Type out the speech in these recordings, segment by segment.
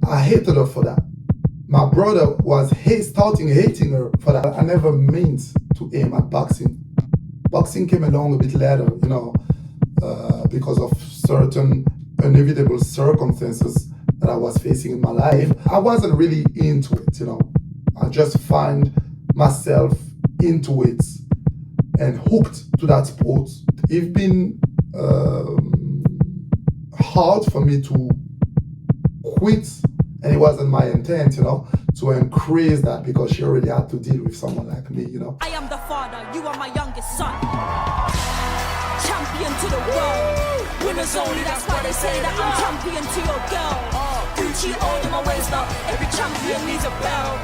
I hated her for that. My brother was starting hating her for that. I never meant to aim at boxing. Boxing came along a bit later, because of certain inevitable circumstances that I was facing in my life. I wasn't really into it, I just find myself into it and hooked to that sport. It's been hard for me to quit, and it wasn't my intent, to increase that, because she already had to deal with someone like me, I am the father, you are my youngest son. Champion to the world. Winners only, that's why they say that I'm champion to your girl. Gucci all in my waist now, every champion needs a belt.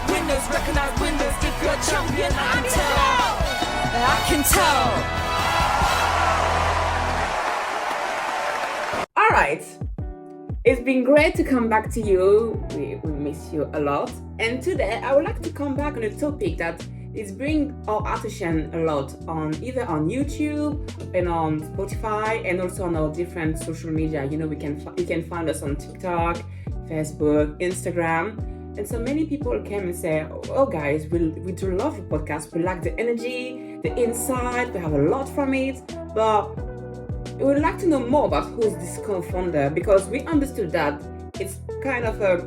Winners recognize winners, if you're a champion, I can tell. I can tell. Alright, it's been great to come back to you. We miss you a lot. And today I would like to come back on a topic that is bringing our attention a lot either on YouTube and on Spotify, and also on our different social media. You can find us on TikTok, Facebook, Instagram. And so many people came and say, oh guys, we do love your podcast. We like the energy, the insight, we have a lot from it. But we would like to know more about who's this co-founder, because we understood that it's kind of a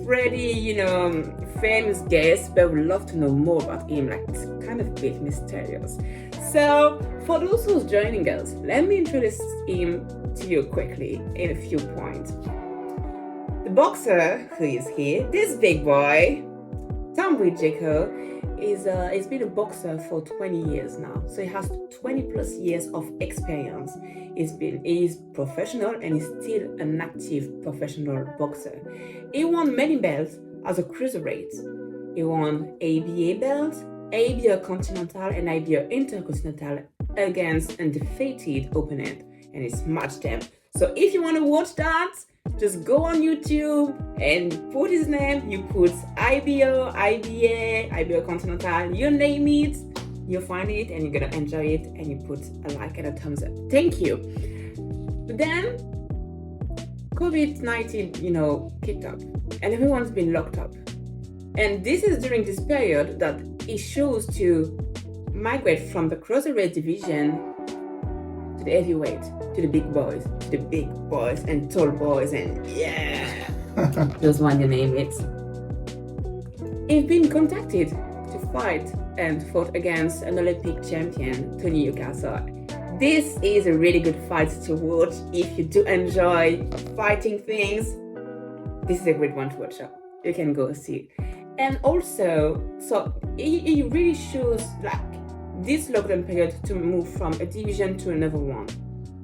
pretty, famous guest, but we'd love to know more about him. Like, it's kind of a bit mysterious. So for those who's joining us, let me introduce him to you quickly in a few points. The boxer who is here, this big boy, Tom Jacob, he's been a boxer for 20 years now. So he has 20 plus years of experience. He's professional, and he's still an active professional boxer. He won many belts as a cruiserweight. He won ABA belts, ABA Continental and ABA Intercontinental against undefeated opponent, and he smashed them. So if you want to watch that, just go on YouTube and put his name. You put IBO, IBA, IBO Continental, you name it, you'll find it, and you're gonna enjoy it, and you put a like and a thumbs up. Thank you. But then COVID-19, kicked up, and everyone's been locked up. And this is during this period that he chose to migrate from the cruiserweight division to the heavyweight, to the big boys and tall boys, and just want to name it. He's been contacted to fight and fought against an Olympic champion, Tony Yuka. So this is a really good fight to watch. If you do enjoy fighting things, this is a great one to watch. You can go see it. And also, so it really shows like this lockdown period to move from a division to another one,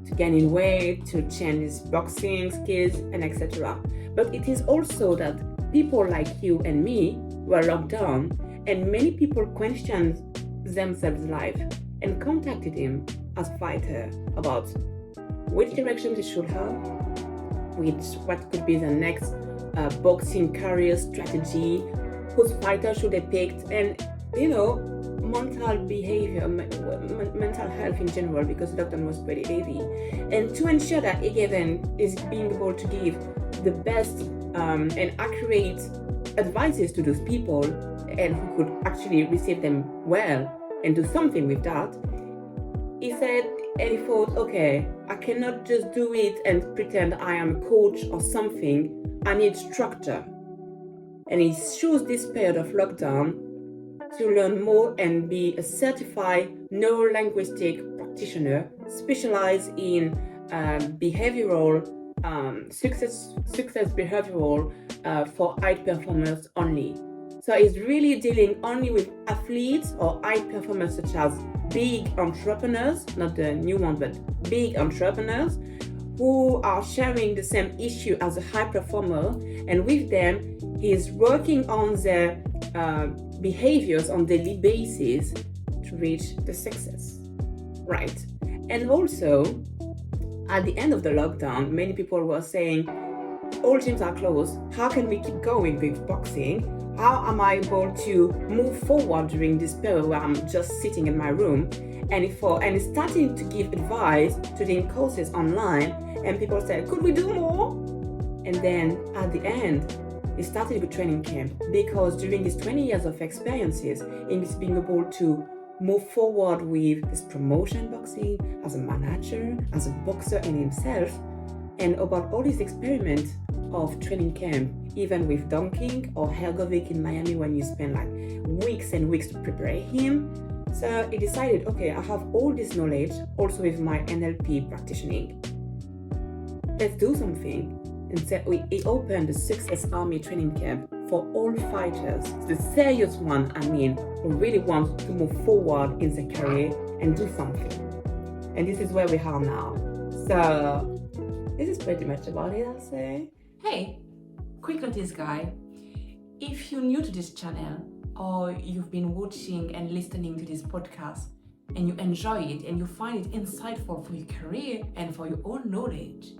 to gain in weight, to change his boxing skills, and etc. But it is also that people like you and me were locked down, and many people questioned themselves' life and contacted him as a fighter about which direction they should have, what could be the next boxing career strategy, whose fighter should they pick, and mental behavior, mental health in general, because lockdown was pretty heavy. And to ensure that again is being able to give the best and accurate advices to those people, and who could actually receive them well and do something with that, he said, and he thought, okay, I cannot just do it and pretend I am a coach or something. I need structure. And he chose this period of lockdown to learn more and be a certified neuro-linguistic practitioner specialized in behavioral success behavioral for high performers only. So he's really dealing only with athletes or high performers, such as big entrepreneurs, not the new one, but big entrepreneurs who are sharing the same issue as a high performer, and with them he's working on their behaviors on daily basis to reach the success, right? And also, at the end of the lockdown, many people were saying, all gyms are closed, how can we keep going with boxing? How am I able to move forward during this period where I'm just sitting in my room? And starting to give advice to the courses online, and people said, could we do more? And then at the end, he started a training camp because during his 20 years of experiences, he's being able to move forward with his promotion boxing, as a manager, as a boxer in himself, and about all his experiments of training camp, even with Dunking or Hergovic in Miami when you spend like weeks and weeks to prepare him. So he decided, okay, I have all this knowledge also with my NLP practicing. Let's do something. And so he opened the Success Army training camp for all fighters, the serious one, who really want to move forward in their career and do something. And this is where we are now. So this is pretty much about it, I'll say. Hey, quick notice, guy. If you're new to this channel or you've been watching and listening to this podcast and you enjoy it and you find it insightful for your career and for your own knowledge,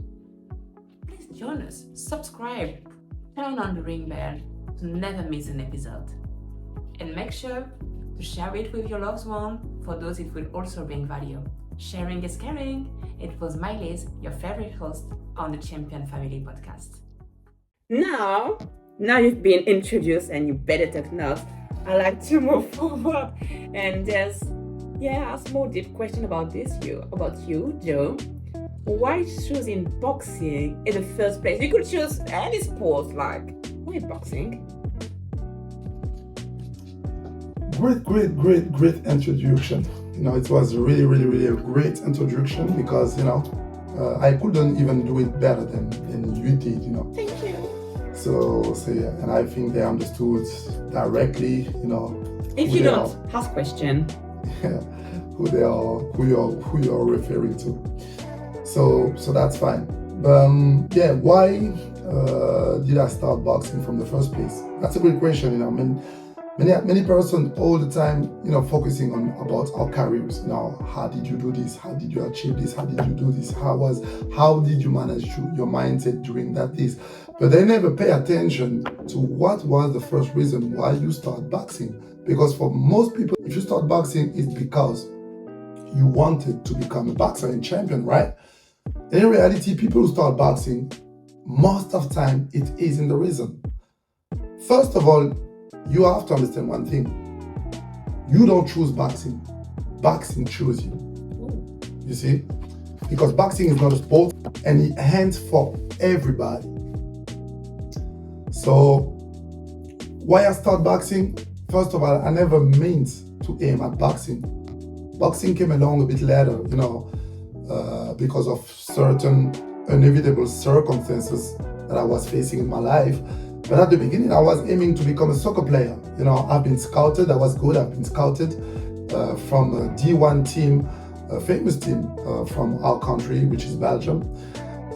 please join us, subscribe, turn on the ring bell to never miss an episode. And make sure to share it with your loved one for those it will also bring value. Sharing is caring. It was Mylis, your favorite host on the Champion Family Podcast. Now you've been introduced and you better take notes. I like to move forward and just ask more deep question about you, Joe. Why choosing boxing in the first place? You could choose any sport, like why boxing? Great introduction. It was really a great introduction because, I couldn't even do it better than you did, Thank you. So yeah, and I think they understood directly, If you don't, ask question. who you're referring to. So that's fine. Why did I start boxing from the first place? That's a great question. Many persons all the time, focusing on about our careers. How did you do this? How did you achieve this? How did you do this? How did you manage your mindset during this? But they never pay attention to what was the first reason why you start boxing. Because for most people, if you start boxing, it's because you wanted to become a boxer and champion, right? In reality, people who start boxing, most of the time, it isn't the reason. First of all, you have to understand one thing. You don't choose boxing. Boxing chooses you. You see? Because boxing is not a sport and it ends for everybody. So, why I start boxing? First of all, I never meant to aim at boxing. Boxing came along a bit later, because of certain inevitable circumstances that I was facing in my life. But at the beginning, I was aiming to become a soccer player. I've been scouted. I was good. I've been scouted from a D1 team, a famous team from our country, which is Belgium.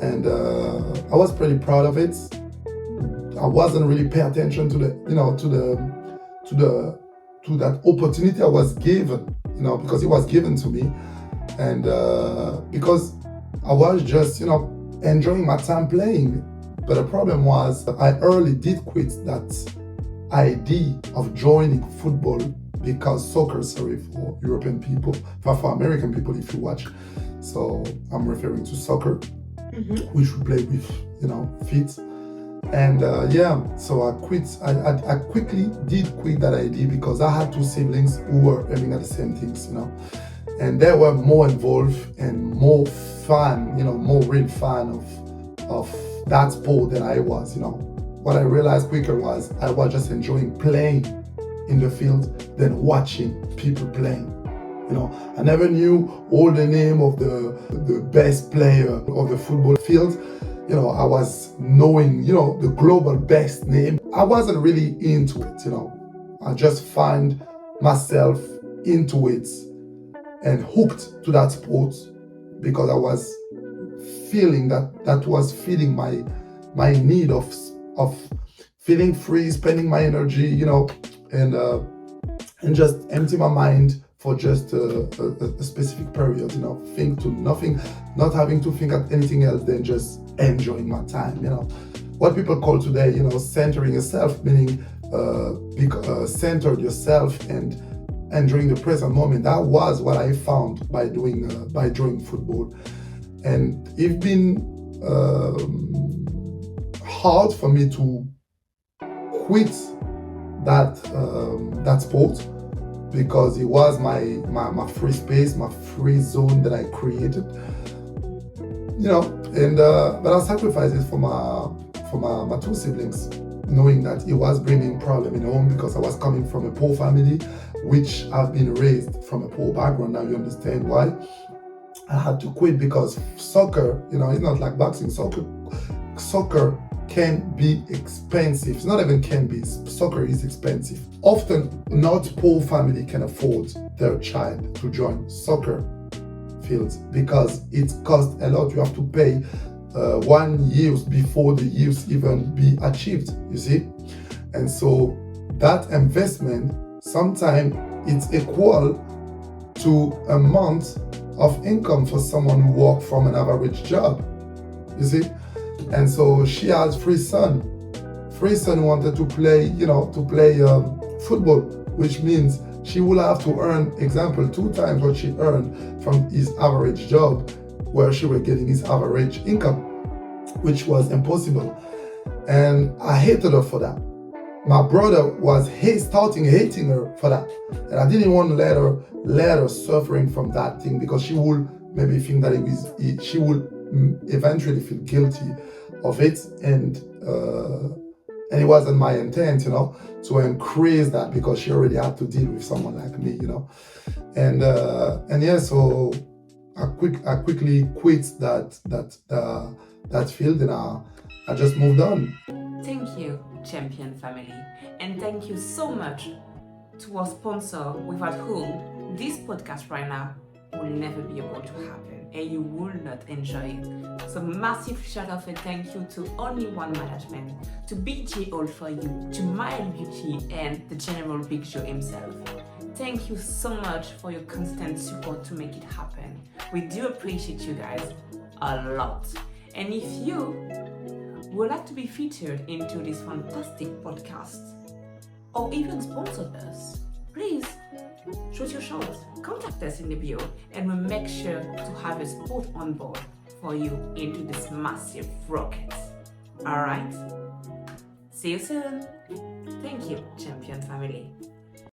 And I was pretty proud of it. I wasn't really paying attention to that opportunity I was given, because it was given to me. And because I was just, enjoying my time playing. But the problem was I early did quit that idea of joining football because soccer, for European people, for American people if you watch. So I'm referring to soccer, which we play with, feet. And so I quit. I quickly did quit that idea because I had two siblings who were aiming at the same things, and they were more involved and more fun, more real fan of that sport than I was. What I realized quicker was I was just enjoying playing in the field than watching people playing. I never knew all the name of the best player of the football field. I was knowing, the global best name. I wasn't really into it, I just find myself into it and hooked to that sport because I was feeling that was feeding my need of feeling free, spending my energy, and just empty my mind for just a specific period, think to nothing, not having to think at anything else than just enjoying my time, What people call today, centering yourself, meaning centered yourself and enjoying the present moment. That was what I found by joining football. And it's been hard for me to quit that sport, because it was my free space, my free zone that I created, and but I sacrificed it for my two siblings, knowing that it was bringing problem in home, because I was coming from a poor family, which I've been raised from a poor background. Now you understand why I had to quit, because soccer, it's not like boxing. Soccer can be expensive. It's not even can be. Soccer is expensive. Often, not poor family can afford their child to join soccer fields, because it costs a lot. You have to pay 1 year before the years even be achieved, you see. And so that investment, sometimes it's equal to a month of income for someone who works from an average job, you see. And so she has three sons who wanted to play, football, which means she will have to earn, example, 2 times what she earned from his average job, where she was getting his average income, which was impossible. And I hated her for that. My brother was starting hating her for that. And I didn't want to let her suffering from that thing, because she would maybe think that she would eventually feel guilty of it, and it wasn't my intent, to increase that, because she already had to deal with someone like me, and yeah, so I quickly quit that field, and I just moved on. Thank you, champion family, and thank you so much to our sponsor, without whom this podcast right now will never be able to happen, and you will not enjoy it. So massive shout out and thank you to Only One Management, to BJ All For You, to Mile Beauty, and the General Big Joe himself. Thank you so much for your constant support to make it happen. We do appreciate you guys a lot. And if you would like to be featured into this fantastic podcast, or even sponsor us, please shoot your shot. Contact us in the bio, and we'll make sure to have a spot on board for you into this massive rocket. Alright? See you soon. Thank you, champion family.